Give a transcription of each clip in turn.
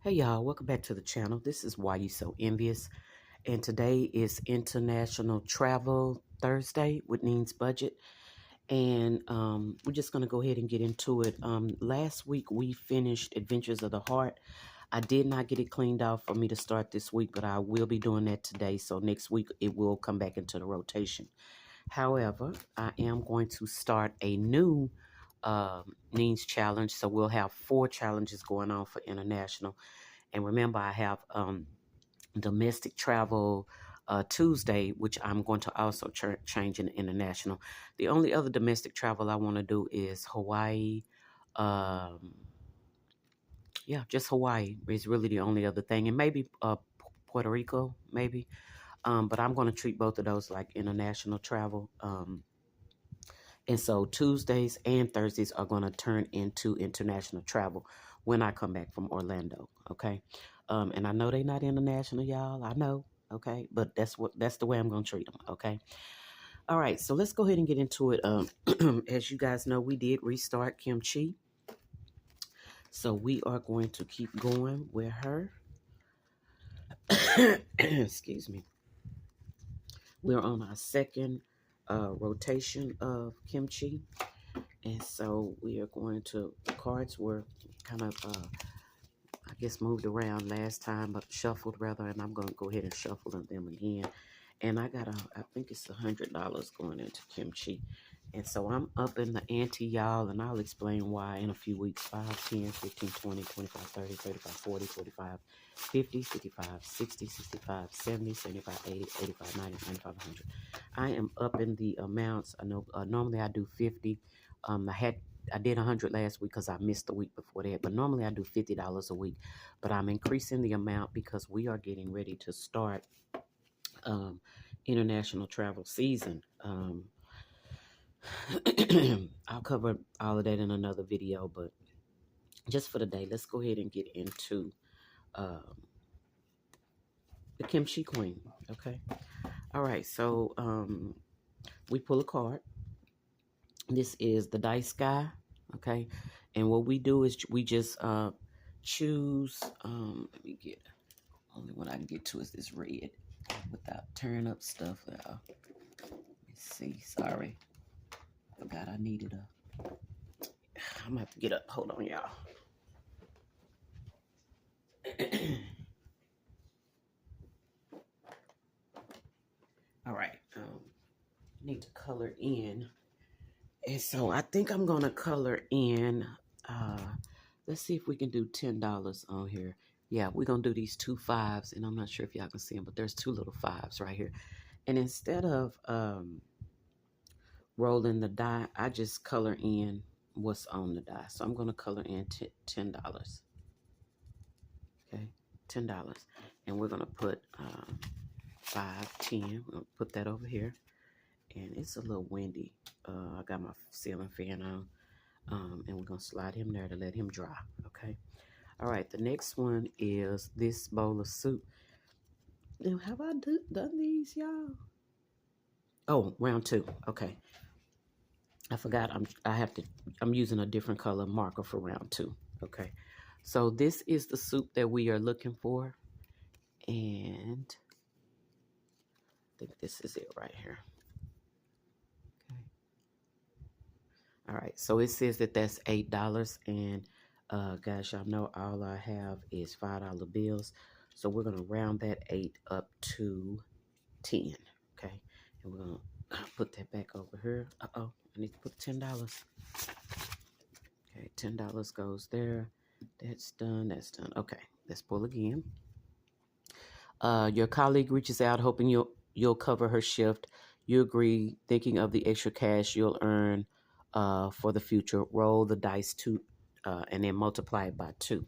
Hey y'all, welcome back to the channel. This is Why You So Envious, and today is International Travel Thursday with Neen's Budget, and we're just gonna go ahead and get into it. Last week we finished Adventures of the Heart. I did not get it cleaned out for me to start this week, but I will be doing that today. So next week it will come back into the rotation. However, I am going to start a new Neen's challenge, so we'll have 4 challenges going on for international. And remember, I have domestic travel Tuesday, which I'm going to also change in international. The only other domestic travel I want to do is Hawaii. Yeah, just Hawaii is really the only other thing. And maybe Puerto Rico, maybe. But I'm going to treat both of those like international travel. And so Tuesdays and Thursdays are going to turn into international travel when I come back from Orlando. Okay. And I know they're not international, y'all. I know. Okay. But that's the way I'm going to treat them. Okay. All right. So let's go ahead and get into it. As you guys know, we did restart Kimchi. So we are going to keep going with her. Excuse me. We're on our second rotation of Kimchi. And so we are going to, the cards were kind of, I guess, moved around last time, but shuffled rather, and I'm going to go ahead and shuffle them again. And I got, I think it's $100 going into Kimchi. And so I'm up in the ante, y'all, and I'll explain why in a few weeks. 5, 10, 15, 20, 25, 30, 35, 40, 45, 50, 55, 60, 65, 70, 75, 80, 85, 90, 95, 100. I am up in the amounts. I know normally I do 50. I did 100 last week because I missed the week before that. But normally I do $50 a week. But I'm increasing the amount because we are getting ready to start international travel season. I'll cover all of that in another video, but just for the day, let's go ahead and get into the Kimchi Queen. Okay. All right. So we pull a card. This is the dice guy. Okay. And what we do is we just choose. Let me get, only one I can get to is this red without tearing up stuff. Let's see. Sorry. Forgot I needed a. I'm gonna have to get up. Hold on, y'all. All right. Need to color in, and so I think I'm gonna color in. Let's see if we can do $10 on here. Yeah, we're gonna do these 2 5s, and I'm not sure if y'all can see them, but there's 2 little 5s right here. And instead of rolling the die, I just color in what's on the die. So I'm gonna color in $10. Okay, $10, and we're gonna put 5, 10. We're gonna put that over here, and it's a little windy. I got my ceiling fan on. And we're going to slide him there to let him dry, okay? All right, the next one is this bowl of soup. Now, have I done these, y'all? Oh, round 2, okay. I forgot I'm using a different color marker for round 2, okay? So this is the soup that we are looking for, and I think this is it right here. All right, so it says that that's $8, and guys, y'all know all I have is $5 bills, so we're gonna round that 8 up to 10. Okay, and we're gonna put that back over here. I need to put $10. Okay, $10 goes there. That's done. That's done. Okay, let's pull again. Your colleague reaches out, hoping you'll cover her shift. You agree, thinking of the extra cash you'll earn for the future. Roll the dice and then multiply it by 2.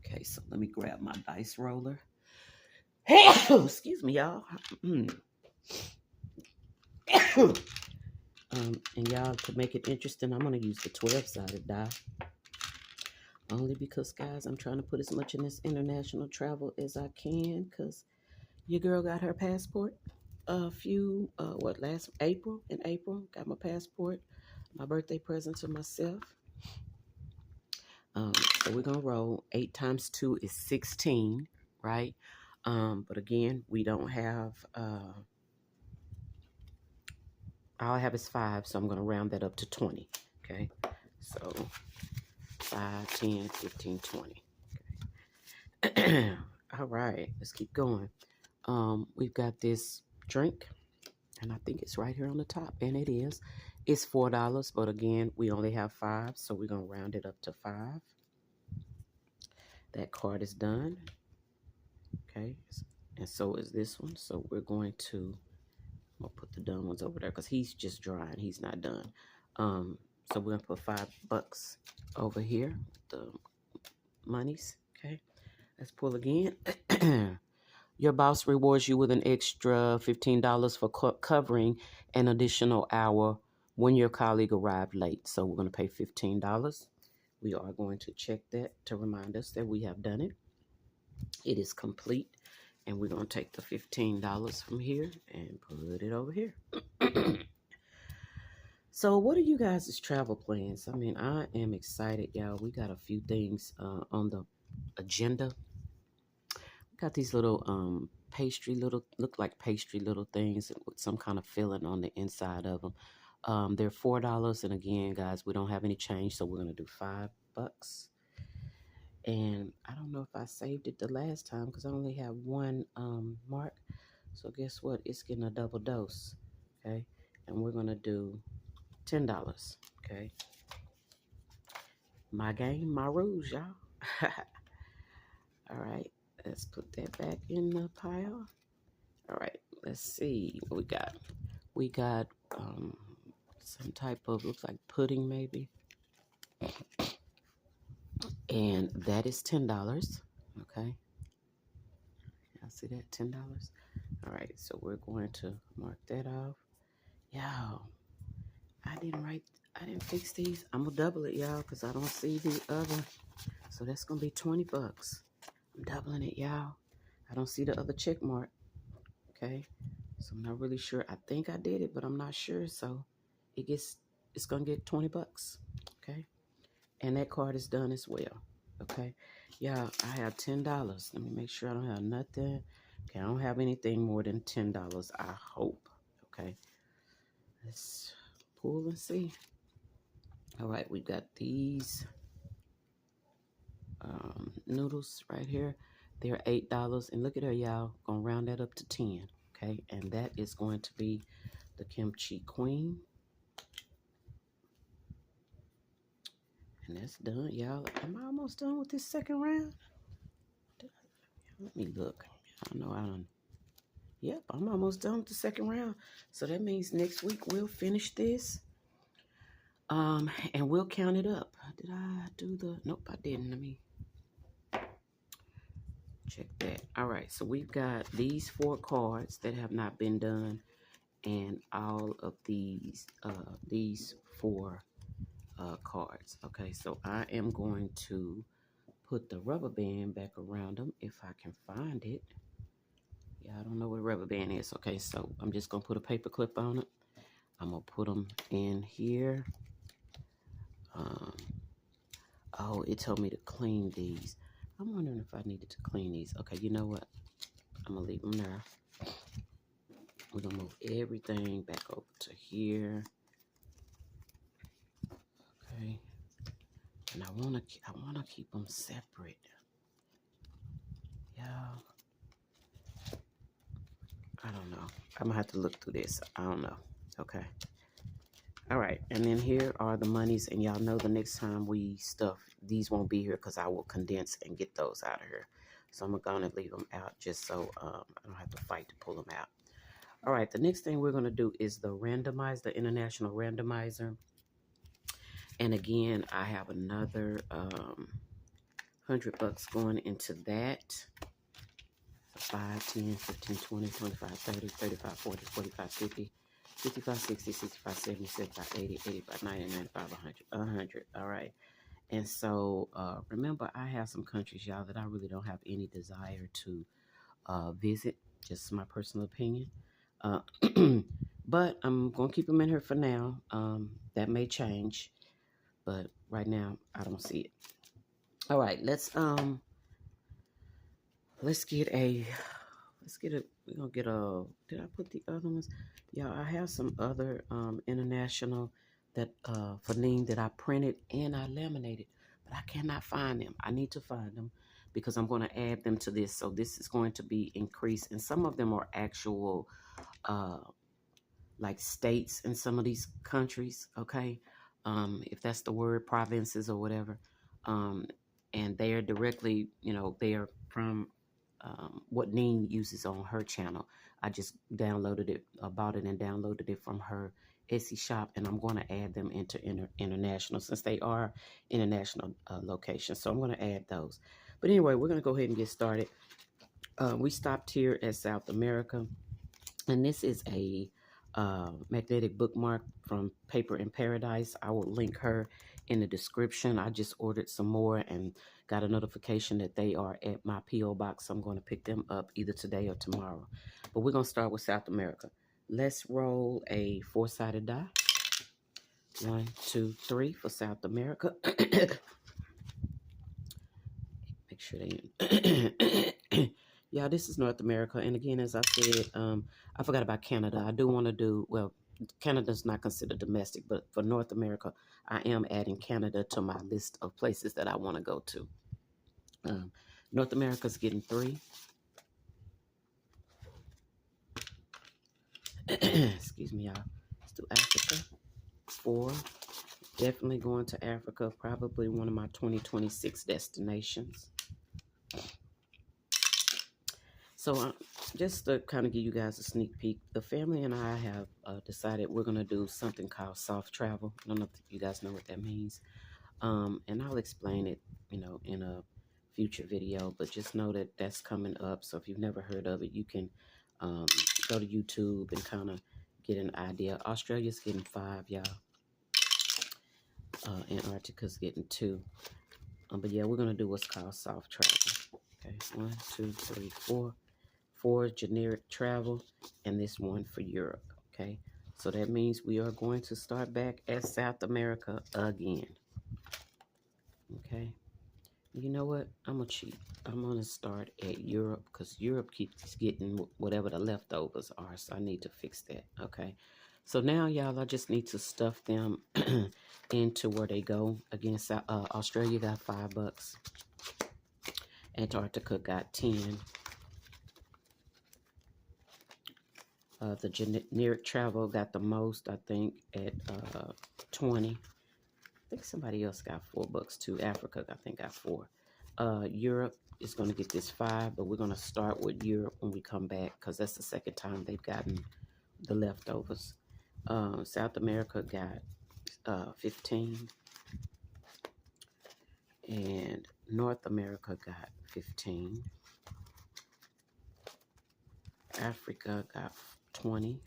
Okay, so let me grab my dice roller. Excuse me, y'all. And y'all, to make it interesting, I'm going to use the 12-sided die. Only because, guys, I'm trying to put as much in this international travel as I can, because your girl got her passport last April? In April, got my passport. My birthday present to myself. So we're gonna roll. 8 times 2 is 16, right? But again, we don't have. All I have is 5, so I'm gonna round that up to 20. Okay, so 5, 10, 15, 20. Okay. All right, let's keep going. We've got this drink, and I think it's right here on the top, and it is. It's $4, but again, we only have 5, so we're gonna round it up to 5. That card is done. Okay, and so is this one. So we're going to, I'll put the done ones over there because he's just drying. He's not done. So we're gonna put $5 over here. The monies. Okay, let's pull again. Your boss rewards you with an extra $15 for covering an additional hour when your colleague arrived late. So we're going to pay $15. We are going to check that to remind us that we have done it. It is complete. And we're going to take the $15 from here and put it over here. So what are you guys' travel plans? I mean, I am excited, y'all. We got a few things on the agenda. Got these little pastry little, look like pastry little things with some kind of filling on the inside of them. They're $4. And again, guys, we don't have any change, so we're going to do $5. And I don't know if I saved it the last time because I only have one mark. So guess what? It's getting a double dose. Okay. And we're going to do $10. Okay. My game, my rules, y'all. All right. Let's put that back in the pile. All right. Let's see what we got. We got some type of, looks like pudding maybe. And that is $10. Okay. Y'all see that? $10. All right. So we're going to mark that off. Y'all, I didn't fix these. I'm going to double it, y'all, because I don't see the other. So that's going to be $20. I'm doubling it, y'all. I don't see the other check mark. Okay. So I'm not really sure. I think I did it, but I'm not sure. So it's going to get $20. Okay. And that card is done as well. Okay. Yeah, I have $10. Let me make sure I don't have nothing. Okay. I don't have anything more than $10. I hope. Okay. Let's pull and see. All right. We got these noodles right here. They're $8. And look at her, y'all. Gonna round that up to 10. Okay. And that is going to be the Kimchi Queen. And that's done, y'all. Am I almost done with this second round? Let me look. I know I don't. Yep, I'm almost done with the second round. So that means next week we'll finish this. And we'll count it up. Did I do the? Nope, I didn't. Let me check that. All right, so we've got these 4 cards that have not been done, and all of these 4 cards. Okay, so I am going to put the rubber band back around them if I can find it. Yeah, I don't know what a rubber band is. Okay, so I'm just going to put a paper clip on it. I'm going to put them in here. Oh, it told me to clean these. I'm wondering if I needed to clean these. Okay, you know what? I'm going to leave them there. We're going to move everything back over to here. Okay. And I want to keep them separate. Yeah. I don't know. I'm going to have to look through this. I don't know. Okay. All right. And then here are the monies. And y'all know the next time we stuff, these won't be here because I will condense and get those out of here. So I'm going to leave them out just so I don't have to fight to pull them out. All right. The next thing we're going to do is the randomize, the international randomizer. And again, I have another $100 going into that. 5, 10, 15, 20, 25, 30, 35, 40, 45, 50, 55, 60, 65, 70, 75, 80, 85, 90, 95, 100. All right. And so remember, I have some countries, y'all, that I really don't have any desire to visit. Just my personal opinion. But I'm going to keep them in here for now. That may change. But right now, I don't see it. All right, let's get a, we're gonna get a, did I put the other ones? Yeah, I have some other international that for name that I printed and I laminated, but I cannot find them. I need to find them because I'm going to add them to this. So this is going to be increased, and some of them are actual uh like states in some of these countries, okay? If that's the word, provinces or whatever. Um, and they are directly, they are from what Neen uses on her channel. I just downloaded it, bought it and downloaded it from her Etsy shop, and I'm going to add them into international since they are international locations. So I'm going to add those. But anyway, we're going to go ahead and get started. We stopped here at South America. And this is a magnetic bookmark from Paper in Paradise. I will link her in the description. I just ordered some more and got a notification that they are at my P.O. box. I'm going to pick them up either today or tomorrow. But we're going to start with South America. Let's roll a 4-sided die. 1, 2, 3 for South America. Make sure they... Yeah, this is North America. And again, as I said, I forgot about Canada. I do want to do, well, Canada's not considered domestic, but for North America, I am adding Canada to my list of places that I want to go to. North America's getting 3. Excuse me, y'all. Let's do Africa. 4. Definitely going to Africa. Probably one of my 2026 destinations. So just to kind of give you guys a sneak peek, the family and I have decided we're going to do something called soft travel. I don't know if you guys know what that means. And I'll explain it, in a future video. But just know that that's coming up. So if you've never heard of it, you can go to YouTube and kind of get an idea. Australia's getting 5, y'all. Antarctica's getting 2. But yeah, we're going to do what's called soft travel. Okay, 1, 2, 3, 4. 4 generic travel, and this one for Europe. Okay, so that means we are going to start back at South America again. Okay, you know what? I'm gonna cheat. I'm gonna start at Europe because Europe keeps getting whatever the leftovers are, so I need to fix that. Okay, so now y'all, I just need to stuff them into where they go. Again, Australia got $5. Antarctica got 10. The generic travel got the most, I think, at 20. I think somebody else got $4 too. Africa, I think, got 4. Europe is going to get this 5, but we're going to start with Europe when we come back because that's the second time they've gotten the leftovers. South America got 15. And North America got 15. Africa got 20.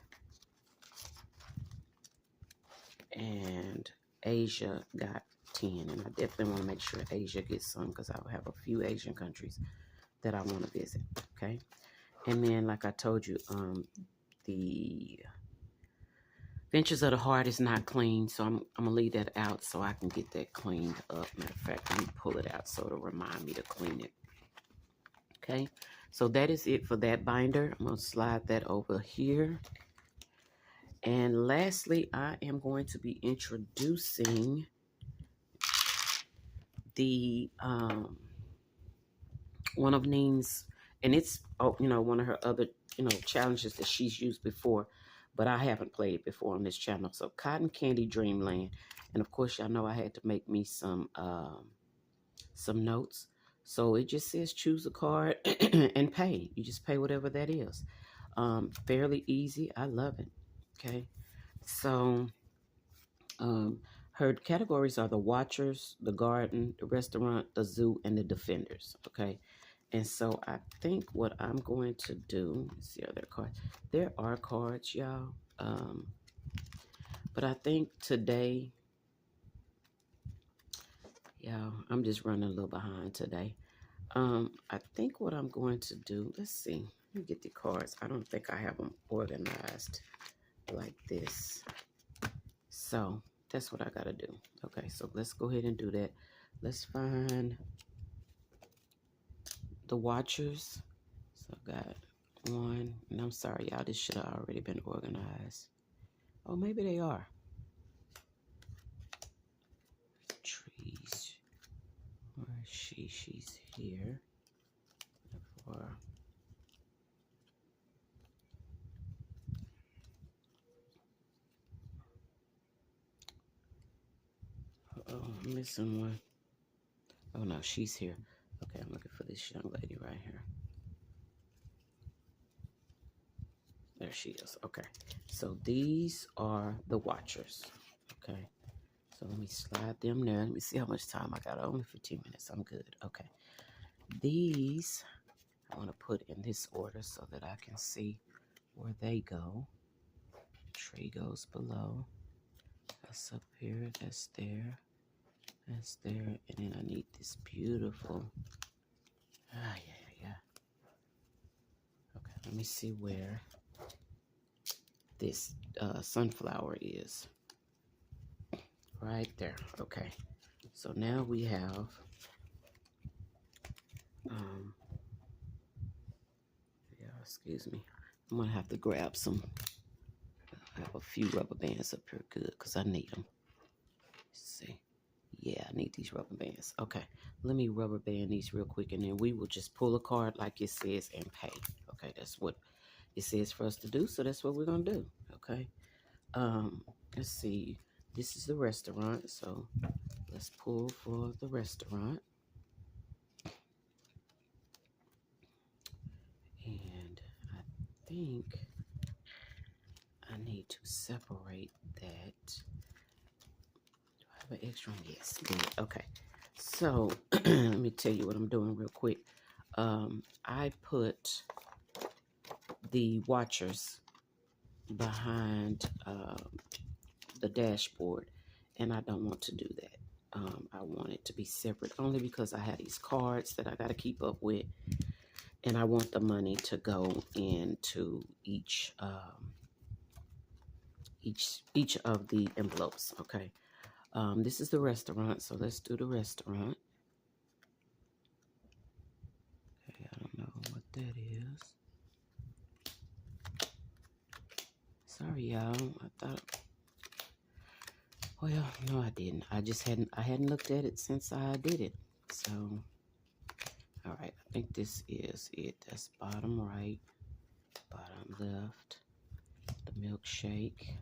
And Asia got 10. And I definitely want to make sure Asia gets some because I have a few Asian countries that I want to visit. Okay. And then, like I told you, the Ventures of the Heart is not clean. So I'm going to leave that out so I can get that cleaned up. Matter of fact, let me pull it out so it'll remind me to clean it. Okay. So that is it for that binder. I'm going to slide that over here. And lastly, I am going to be introducing the one of Neen's, and it's one of her other challenges that she's used before, but I haven't played it before on this channel. So Candy Dreamland, and of course y'all know I had to make me some notes. So it just says choose a card and pay. You just pay whatever that is. Fairly easy. I love it. Okay. So her categories are the Watchers, the Garden, the Restaurant, the Zoo, and the Defenders. Okay. And so I think what I'm going to do, let's see other cards. There are cards, y'all. But I think today, y'all, I'm just running a little behind today. I think what I'm going to do, let's see. Let me get the cards. I don't think I have them organized like this. So that's what I got to do. Okay, so let's go ahead and do that. Let's find the watchers. So I got one, and I'm sorry, y'all, this should have already been organized. Oh, maybe they are. Trees. Where is she? She's here. Therefore, oh, I'm missing one. Oh no, she's here. Okay, I'm looking for this young lady right here. There she is. Okay, so these are the watchers. Okay, so let me slide them there. Let me see how much time I got. Only 15 minutes. I'm good. Okay, these I want to put in this order so that I can see where they go. Tree goes below. That's up here. That's there. That's there. And then I need this beautiful. Yeah. Okay, let me see where this sunflower is. Right there. Okay. So now we have yeah, excuse me. I'm gonna have to grab some. I have a few rubber bands up here, good, because I need them. Let's see. Yeah, I need these rubber bands. Okay, let me rubber band these real quick, and then we will just pull a card like it says and pay. Okay, that's what it says for us to do, so that's what we're gonna do. Okay. Let's see. This is the restaurant, so let's pull for the restaurant. And I think I need to separate that. Do I have an extra one? Yes, good. Okay. So let me tell you what I'm doing real quick. I put the watchers behind the dashboard, and I don't want to do that. I want it to be separate only because I have these cards that I got to keep up with, and I want the money to go into each of the envelopes. Okay. This is the restaurant, so let's do the restaurant. Okay, I don't know what that is. Sorry, y'all. I thought. Well, no, I didn't. I hadn't looked at it since I did it. So, all right. I think this is it. That's bottom right, bottom left, the milkshake,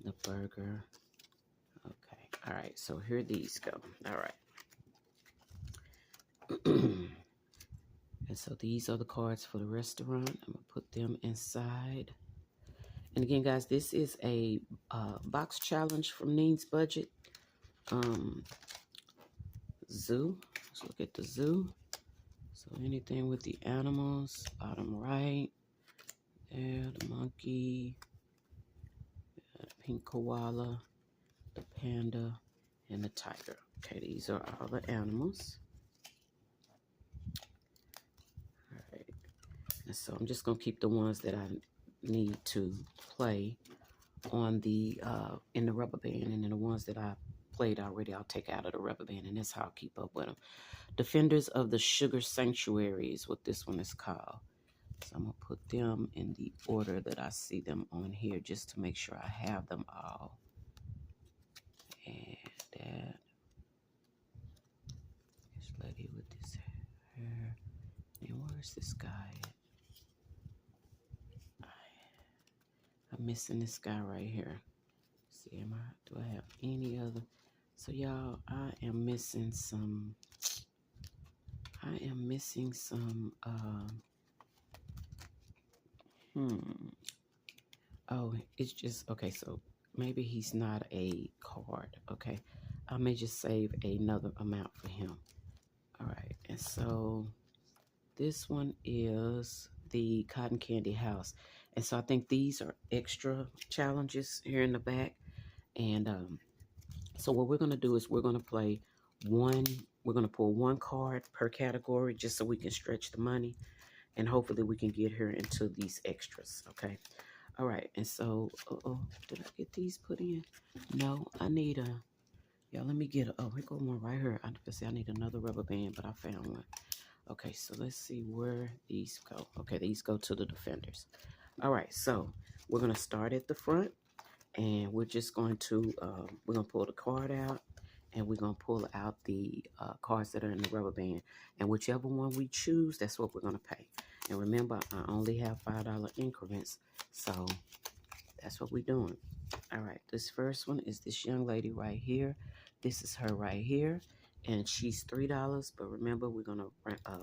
the burger. Okay. All right. So here these go. All right. And so these are the cards for the restaurant. I'm going to put them inside. And again, guys, this is a box challenge from Neen's Budget. Zoo. Let's look at the zoo. So anything with the animals, bottom right. There, the monkey, the pink koala, the panda, and the tiger. Okay, these are all the animals. All right. And so I'm just going to keep the ones that I need to play on the in the rubber band, and then the ones that I played already I'll take out of the rubber band, and that's how I'll keep up with them. Defenders of the Sugar Sanctuary is what this one is called. So I'm gonna put them in the order that I see them on here, just to make sure I have them all. And that, this lady with this hair, and where's this guy at? I'm missing this guy right here. See, do I have any other? So y'all, I am missing some. Oh, it's just, okay, so maybe he's not a card. Okay. I may just save another amount for him. All right. And so this one is the Cotton Candy House. And so I think these are extra challenges here in the back. And so what we're going to do is we're going to play one. We're going to pull one card per category just so we can stretch the money. And hopefully we can get her into these extras. Okay. All right. And so, did I get these put in? No, I need y'all, let me get oh, here go one right here. I need another rubber band, but I found one. Okay, so let's see where these go. Okay, these go to the defenders. All right, so we're going to start at the front, and we're just going to, we're going to pull the card out, and we're going to pull out the cards that are in the rubber band. And whichever one we choose, that's what we're going to pay. And remember, I only have $5 increments, so that's what we're doing. All right, this first one is this young lady right here. This is her right here, and she's $3. But remember, we're gonna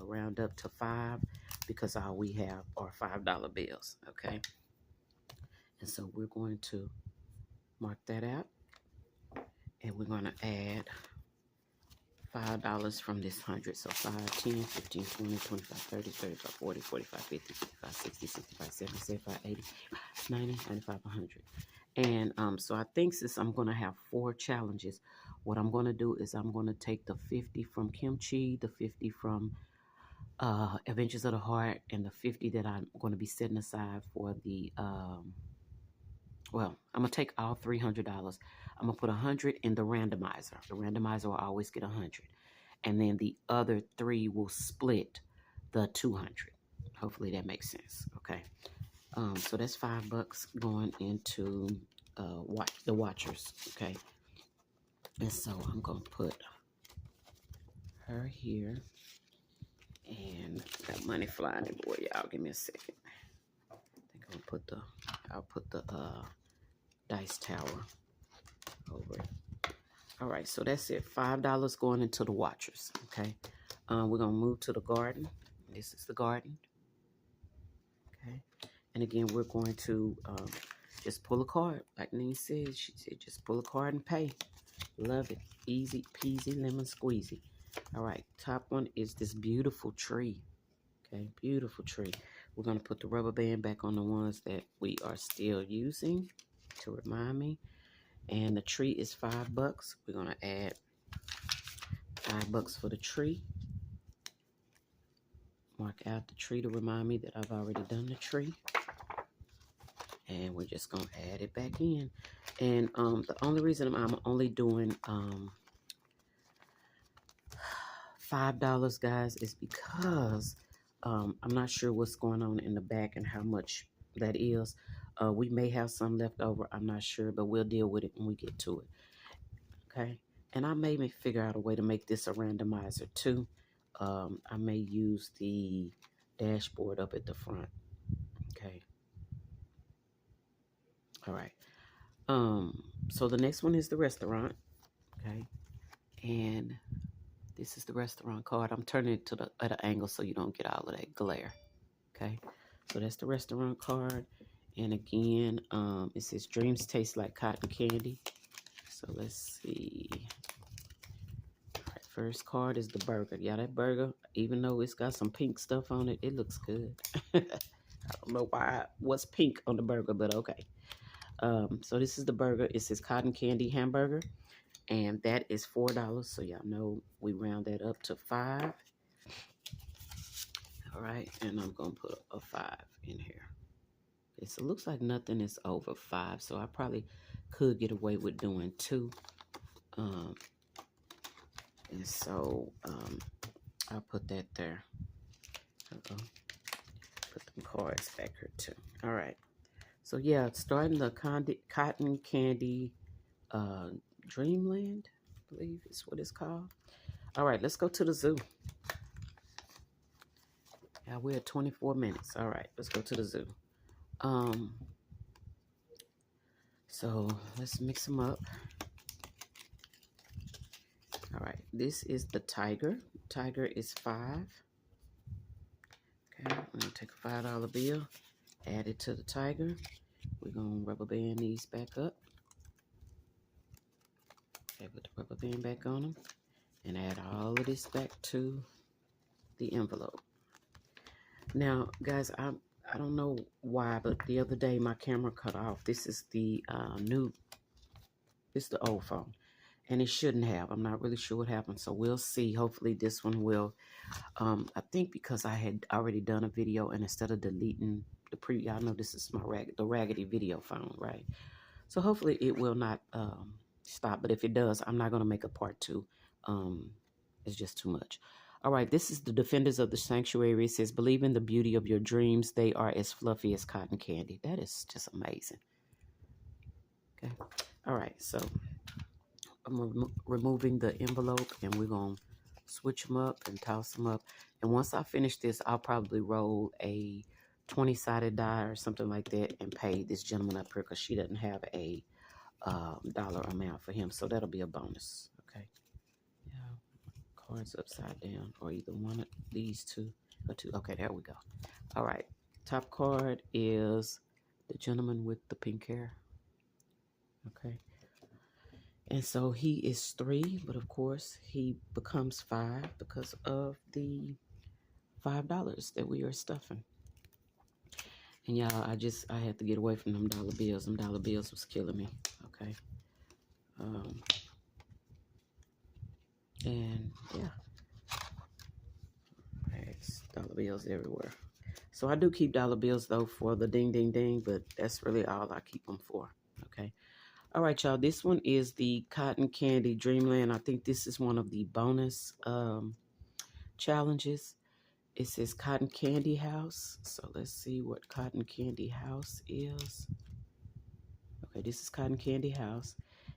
round up to 5 because all we have are $5 bills. Okay, and so we're going to mark that out, and we're gonna add $5 from this 100. So 5, 10, 15, 20, 25, 30, 35, 40, 45, 50, 55, 60, 65, 70, 75, 80, 90, 95, 100. And so I think since I'm going to have 4 challenges, what I'm going to do is I'm going to take the 50 from Kimchi, the 50 from Adventures of the Heart, and the 50 that I'm going to be setting aside for the, well, I'm going to take all $300. I'm going to put 100 in the randomizer. The randomizer will always get 100. And then the other 3 will split the 200. Hopefully that makes sense. Okay. So that's $5 going into the watchers, okay? And so I'm gonna put her here, and got money flying everywhere, y'all. Give me a second. I think I'm gonna I'll put the dice tower over it. All right, so that's it. $5 going into the watchers, okay? We're gonna move to the garden. This is the garden, okay? And again, we're going to just pull a card. Like Nene said, she said just pull a card and pay. Love it. Easy peasy lemon squeezy. All right, top one is this beautiful tree. Okay, beautiful tree. We're going to put the rubber band back on the ones that we are still using to remind me. And the tree is $5. We're going to add $5 for the tree. Mark out the tree to remind me that I've already done the tree. And we're just going to add it back in. And the only reason I'm only doing $5, guys, is because I'm not sure what's going on in the back and how much that is. We may have some left over. I'm not sure, but we'll deal with it when we get to it. Okay. And I may figure out a way to make this a randomizer too. I may use the dashboard up at the front. Okay. All right. So the next one is the restaurant. Okay. And this is the restaurant card. I'm turning it to at an angle so you don't get all of that glare. Okay. So that's the restaurant card. And again, it says dreams taste like cotton candy. So let's see. All right, first card is the burger. Yeah, that burger, even though it's got some pink stuff on it, it looks good. I don't know what's pink on the burger, but okay. So this is the burger. It says cotton candy hamburger, and that is $4. So y'all know we round that up to 5. All right, and I'm gonna put a 5 in here. Okay, so it looks like nothing is over 5, so I probably could get away with doing 2. And so I'll put that there. Put them cards back here too. All right. So yeah, starting the cotton candy Dreamland, I believe is what it's called. All right, let's go to the zoo. Yeah, we're at 24 minutes. All right, let's go to the zoo. So let's mix them up. All right, this is the tiger. Tiger is 5. Okay, we're gonna take a $5 bill, add it to the tiger. We're gonna rubber band these back up. Okay, put the rubber band back on them and add all of this back to the envelope. Now, guys, I don't know why, but the other day my camera cut off. This is the this is the old phone, and it shouldn't have. I'm not really sure what happened, so we'll see. Hopefully this one will. I think because I had already done a video, and instead of deleting the y'all know this is my the raggedy video phone, right? So hopefully it will not stop, but if it does, I'm not going to make a part 2. It's just too much. All right, this is the Defenders of the Sanctuary. It says, believe in the beauty of your dreams. They are as fluffy as cotton candy. That is just amazing. Okay. All right, so I'm removing the envelope, and we're going to switch them up and toss them up. And once I finish this, I'll probably roll a 20-sided die or something like that and pay this gentleman up here because she doesn't have a dollar amount for him. So that'll be a bonus. Okay. Yeah. Cards upside down, or either one of these two or two. Okay, there we go. All right. Top card is the gentleman with the pink hair. Okay. And so he is 3, but of course he becomes 5 because of the $5 that we are stuffing. And y'all, I had to get away from them dollar bills. Them dollar bills was killing me. Okay. And yeah, it's dollar bills everywhere. So I do keep dollar bills though for the ding ding ding, but that's really all I keep them for. Okay. All right, y'all. This one is the Cotton Candy Dreamland. I think this is one of the bonus challenges. It says Cotton Candy House. So let's see what Cotton Candy House is. Okay, this is Cotton Candy House.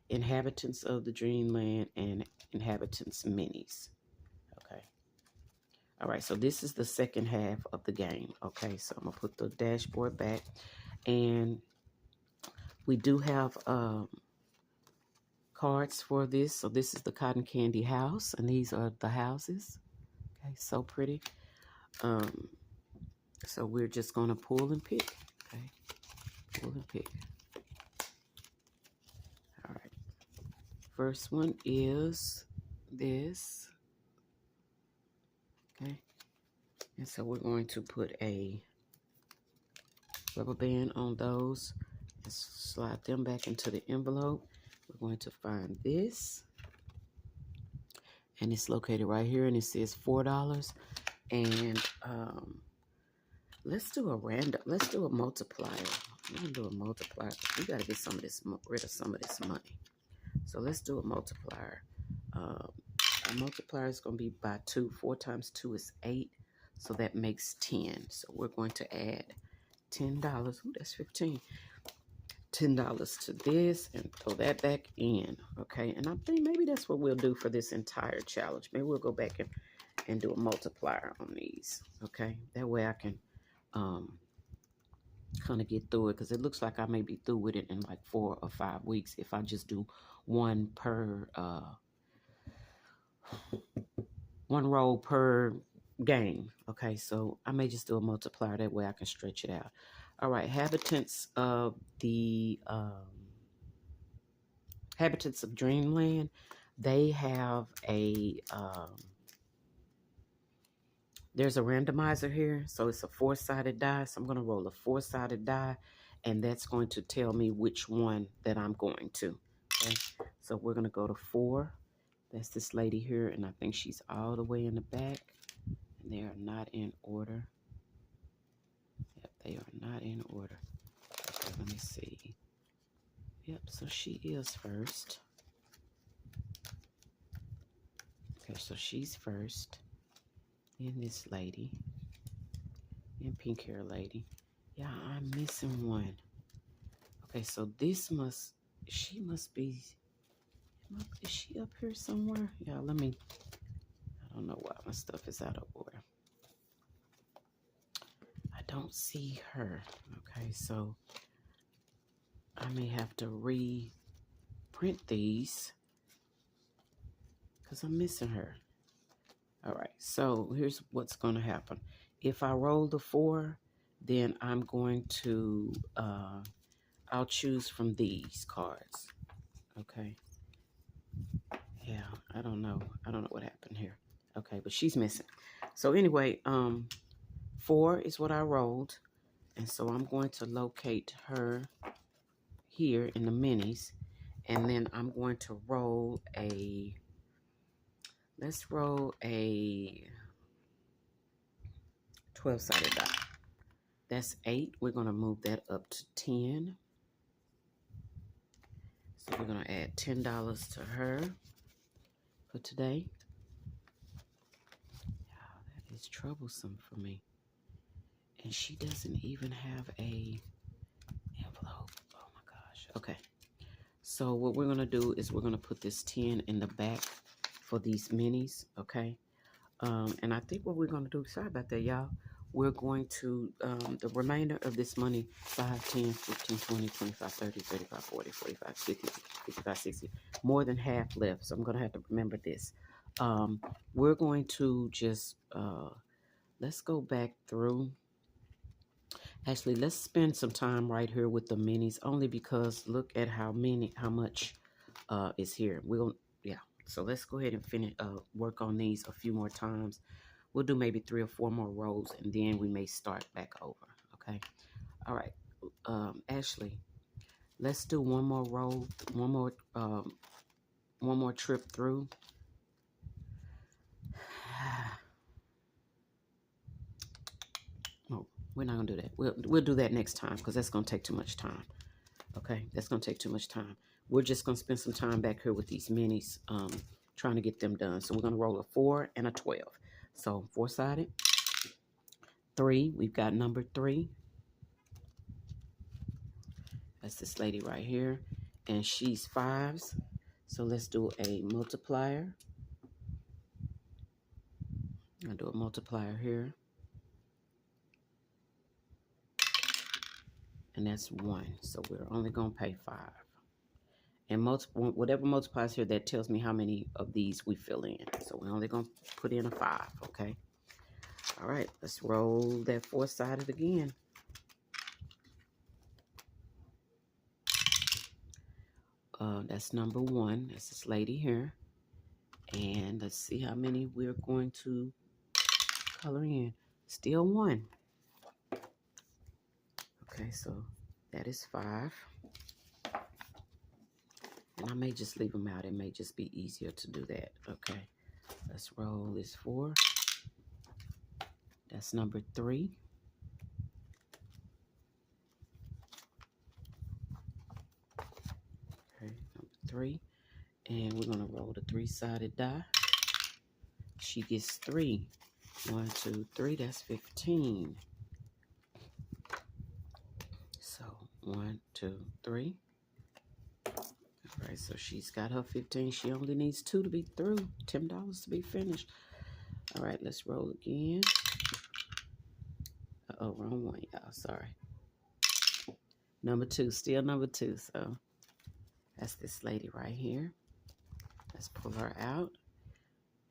Inhabitants of the Dreamland and Inhabitants Minis. Okay. All right, so this is the second half of the game. Okay, so I'm going to put the dashboard back. And we do have cards for this. So this is the Cotton Candy House, and these are the houses. Okay, so pretty. So we're just going to pull and pick. Okay, pull and pick. All right. First one is this. Okay. And so we're going to put a rubber band on those and slide them back into the envelope. We're going to find this. And it's located right here, and it says $4. And let's do a multiplier. I'm going to do a multiplier. We got to get rid of some of this money. So let's do a multiplier. Our multiplier is going to be by 2. 4 times 2 is 8. So that makes 10. So we're going to add $10. Ooh, that's 15. $10 to this and throw that back in. Okay. And I think maybe that's what we'll do for this entire challenge. Maybe we'll go back and do a multiplier on these. Okay. That way I can kind of get through it, because it looks like I may be through with it in like 4 or 5 weeks if I just do one roll per game. Okay, so I may just do a multiplier, that way I can stretch it out. All right, inhabitants of Dreamland, they have a there's a randomizer here, so it's a 4-sided die. So I'm going to roll a 4-sided die, and that's going to tell me which one that I'm going to. Okay, so we're going to go to 4. That's this lady here, and I think she's all the way in the back. And they are not in order. Yep, they are not in order. Okay, let me see. Yep, so she is first. Okay, so she's first. And this lady. And pink hair lady. Yeah, I'm missing one. Okay, so she must be, is she up here somewhere? Yeah, I don't know why my stuff is out of order. I don't see her. Okay, so I may have to reprint these because I'm missing her. All right, so here's what's going to happen. If I roll the 4, then I'm going to, I'll choose from these cards. Okay. Yeah, I don't know what happened here. Okay, but she's missing. So anyway, 4 is what I rolled. And so I'm going to locate her here in the minis. And then I'm going to roll let's roll a 12-sided die. That's 8. We're going to move that up to 10. So we're going to add $10 to her for today. It's troublesome for me. And she doesn't even have a envelope. Oh my gosh. Okay. So what we're going to do is we're going to put this 10 in the back for these minis. Okay. And I think what we're going to do, sorry about that, y'all. We're going to, the remainder of this money, 5, 10, 15, 20, 25, 30, 35, 40, 45, 50, 55, 60, more than half left. So I'm going to have to remember this. We're going to just, let's go back through. Actually, let's spend some time right here with the minis, only because look at how much is here. Yeah. So let's go ahead and finish, work on these a few more times. We'll do maybe 3 or 4 more rows, and then we may start back over. Okay. All right. Ashley, let's do one more row, one more trip through. Oh, we're not gonna do that. We'll do that next time because that's gonna take too much time. Okay, that's gonna take too much time. We're just gonna spend some time back here with these minis, trying to get them done. So we're gonna roll a 4 and a 12. So 4-sided, 3. We've got number 3. That's this lady right here, and she's 5s. So let's do a multiplier. I'll do a multiplier here, and that's 1. So we're only gonna pay 5. And whatever multiplies here, that tells me how many of these we fill in. So we're only going to put in a 5, okay? All right, let's roll that 4-sided again. That's number 1. That's this lady here. And let's see how many we're going to color in. Still 1. Okay, so that is 5. And I may just leave them out. It may just be easier to do that. Okay, let's roll this 4. That's number 3. Okay, number 3. And we're going to roll the 3-sided die. She gets 3. 1, 2, 3. That's 15. So 1, 2, 3. All right, so she's got her 15. She only needs 2 to be through. $10 to be finished. All right, let's roll again. Uh-oh, wrong one, y'all. Sorry. Number 2, still number 2. So that's this lady right here. Let's pull her out.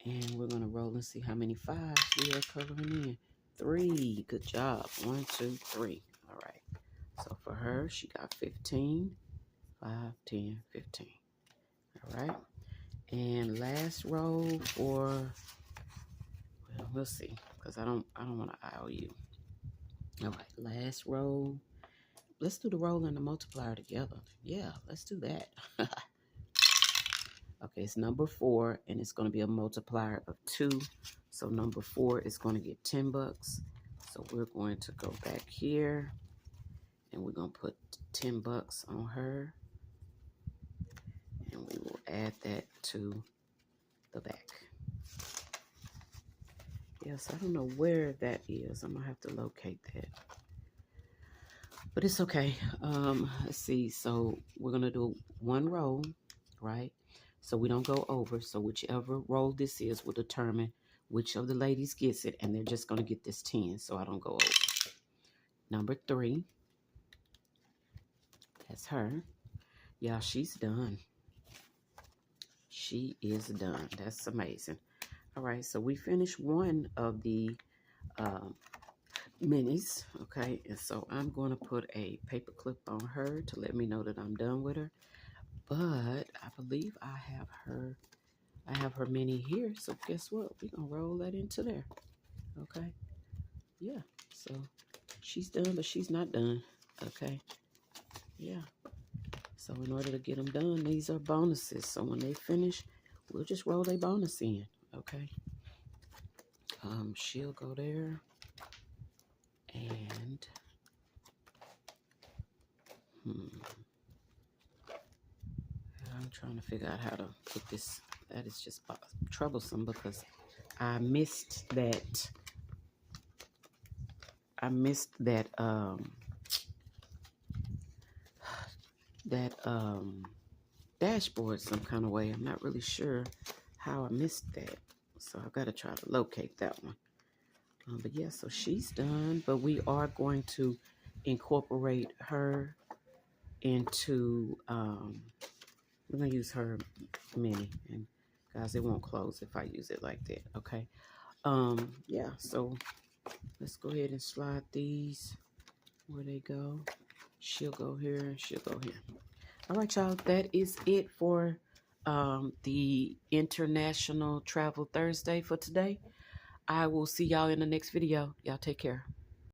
And we're going to roll and see how many 5s we are coloring in. 3. Good job. 1, 2, 3. All right. So for her, she got 15. 5, 10, 15. All right. And last row for, well, we'll see, because I don't want to aisle you. All right, last row. Let's do the roll and the multiplier together. Yeah, let's do that. Okay, it's number 4, and it's going to be a multiplier of 2. So number 4 is going to get $10. So we're going to go back here, and we're going to put $10 on her. And we will add that to the back. Yes, I don't know where that is. I'm going to have to locate that. But it's okay. Let's see. So we're going to do 1 roll, right? So we don't go over. So whichever roll this is will determine which of the ladies gets it. And they're just going to get this 10. So I don't go over. Number 3. That's her. Yeah, she's done. She is done. That's amazing. All right, so we finished one of the minis, okay? And so I'm going to put a paper clip on her to let me know that I'm done with her. But I believe I have her mini here. So guess what? We're going to roll that into there, okay? Yeah, so she's done, but she's not done, okay? Yeah. So in order to get them done, these are bonuses. So when they finish, we'll just roll a bonus in, okay? She'll go there. And I'm trying to figure out how to put this. That is just troublesome because I missed that I missed that dashboard some kind of way. I'm not really sure how I missed that, so I've got to try to locate that one. But yeah, so she's done, but we are going to incorporate her into we're gonna use her mini, and guys, it won't close if I use it like that. Okay. Yeah, so let's go ahead and slide these where they go. She'll go here and she'll go here. All right, y'all, that is it for the International Travel Thursday for today. I will see y'all in the next video. Y'all take care.